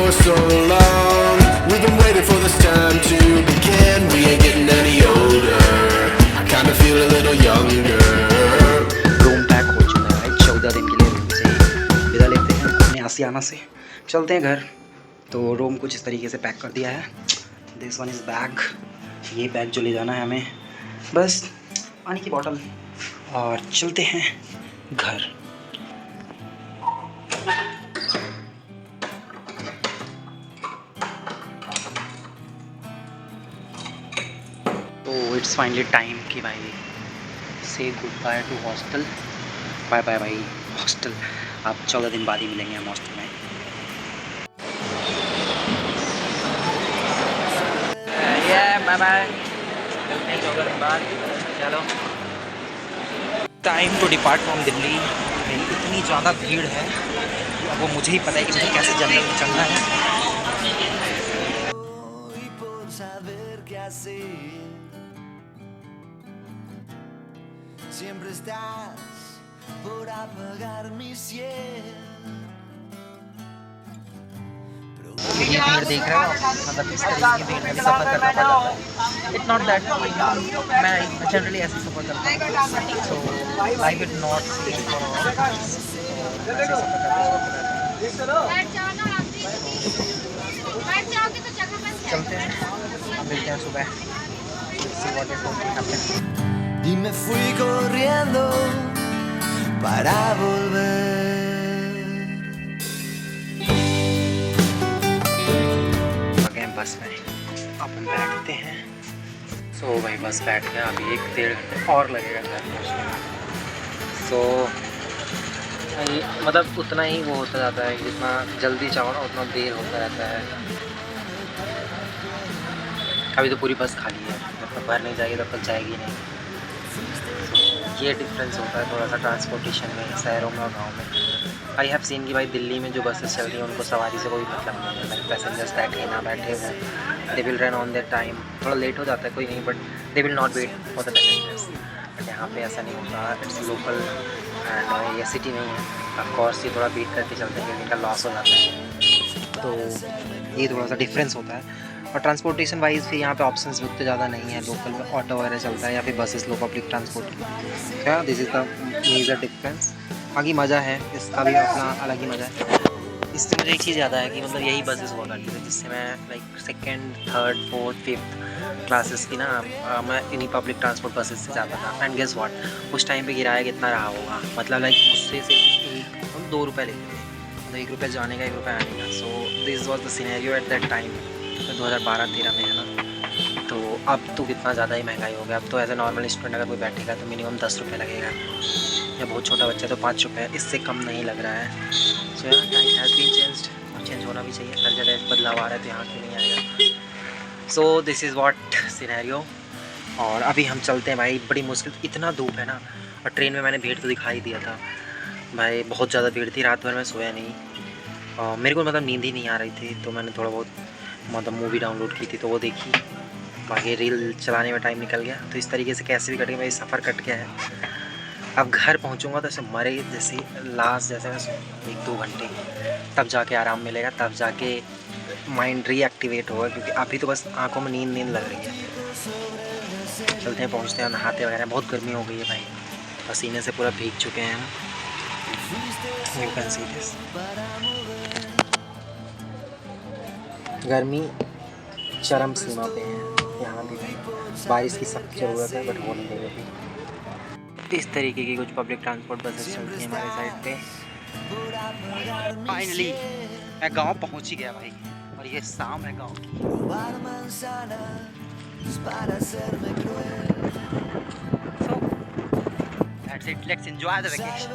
for so long. We've been waiting for this time to begin. We ain't getting any older. I kinda feel a little younger. Room pack हो चुका है, 14 दिन के लिए room से विदा लेते हैं अपने आसियाना से, चलते हैं घर। तो रूम कुछ इस तरीके से पैक कर दिया है। दिस वन इज़ बैग, ये बैग जो ले जाना है हमें, बस पानी की बोतल, और चलते हैं घर। तो इट्स फाइनली टाइम कि भाई से good bye to hostel. Bye bye भाई हॉस्टल, आप 14 दिन बाद ही मिलेंगे हम हॉस्टल में। बाय बाय, 14 दिन बाद। चलो time to depart from Delhi. इतनी ज़्यादा भीड़ है, अब वो मुझे ही पता है कि मुझे कैसे जनरल में चलना है। Siempre estás por apagar mi cielo. ये भीड़ देख रहे हो, मतलब इस तरीके की भीड़ में सफ़र करना पड़ जाता है। इट्स नॉट दैट, मैं जनरली ऐसे सफ़र करता हूँ, सो आई विल नॉट से चलते हैं, मिलते हैं सुबह। See what is going to happen. Y me fui corriendo para volver. आ गए बस में, अब हम बैठते हैं। सो भाई बस बैठ गया, अभी 1-1.5 घंटे और लगेगा घर पहुँचने में। सो मतलब उतना ही वो होता जाता है, जितना जल्दी चाहो ना उतना देर होता रहता है। अभी तो पूरी बस खाली है, जब तक भर नहीं जाएगी तब तक जाएगी नहीं। ये डिफरेंस होता है थोड़ा सा ट्रांसपोर्टेशन में, शहरों में और गाँव में। आई हैव सीन कि भाई दिल्ली में जो बसेस चल रही हैं उनको सवारी से कोई मतलब नहीं है, लाइक पैसेंजर्स बैठे ना बैठे वो, they will run on their time. थोड़ा लेट हो जाता है कोई नहीं, but they will not wait for the passengers. But यहाँ पे ऐसा नहीं होता, इट्स लोकल एंड ये सिटी नहीं है। ऑफकोर्स ये थोड़ा वेट करके चलते हैं क्योंकि इनका लॉस हो जाता है, तो ये थोड़ा सा डिफरेंस होता है। और ट्रांसपोर्टेशन वाइज फिर यहाँ पे ऑप्शंस उतने ज़्यादा नहीं है, लोकल में ऑटो वगैरह चलता है या फिर बसेस लो पब्लिक ट्रांसपोर्ट की। क्या this is the major difference. बाकी मज़ा है, इसका भी अपना अलग ही मज़ा है। इससे मुझे एक चीज़ याद आया कि मतलब यही बसेस हुआ करती थी जिससे मैं like 2nd, 3rd, 4th, 5th classes की ना मैं इन्हीं पब्लिक ट्रांसपोर्ट बसेस से जाता था। एंड गेस व्हाट, उस टाइम पे किराया कितना रहा होगा, मतलब लाइक उससे सिर्फ 2 रुपये लेते थे, तो 1 रुपये जाने का 1 रुपये आने का। So this was the scenario at that time, 2012-13 में है ना। तो अब तो कितना ज़्यादा ही महंगाई हो गया। अब तो एज ए नॉर्मल स्टूडेंट अगर कोई बैठेगा तो मिनिमम 10 रुपये लगेगा, या बहुत छोटा बच्चा तो 5 रुपये, इससे कम नहीं लग रहा है। सो यार टाइम हैज़ बीन चेंज्ड, और चेंज होना भी चाहिए। हर जगह बदलाव आ रहा है तो यहाँ क्यों नहीं आएगा। So this is what scenario. और अभी हम चलते हैं भाई, बड़ी मुश्किल, इतना धूप है ना। और ट्रेन में मैंने भीड़ तो दिखाई दिया था भाई, बहुत ज़्यादा भीड़ थी। रात भर में सोया नहीं, मेरे को मतलब नींद ही नहीं आ रही थी, तो मैंने थोड़ा बहुत मतलब मूवी डाउनलोड की थी तो वो देखी। बाकी रील चलाने में टाइम निकल गया, तो इस तरीके से कैसे भी कट गया, मेरी सफ़र कट गया है। अब घर पहुंचूंगा तो ऐसे मरे जैसे लास्ट जैसे मैं 1-2 घंटे, तब जाके आराम मिलेगा, तब जाके माइंड रीएक्टिवेट होगा, क्योंकि अभी तो बस आंखों में नींद लग रही है। चलते हैं, पहुंचते हैं, नहाते वगैरह। बहुत गर्मी हो गई है भाई, पसीने से पूरा भीग चुके हैं। यू कैन सी दिस, गर्मी चरम सीमा पे है यहाँ भी भाई। बारिश की सख्त ज़रूरत है बट हो नहीं रही अभी। इस तरीके की कुछ पब्लिक ट्रांसपोर्ट बसेस चलती हैं हमारे साइड पे। फाइनली मैं गांव पहुंच ही गया भाई, और ये शाम है गांव की। So that's it, let's enjoy the vacation.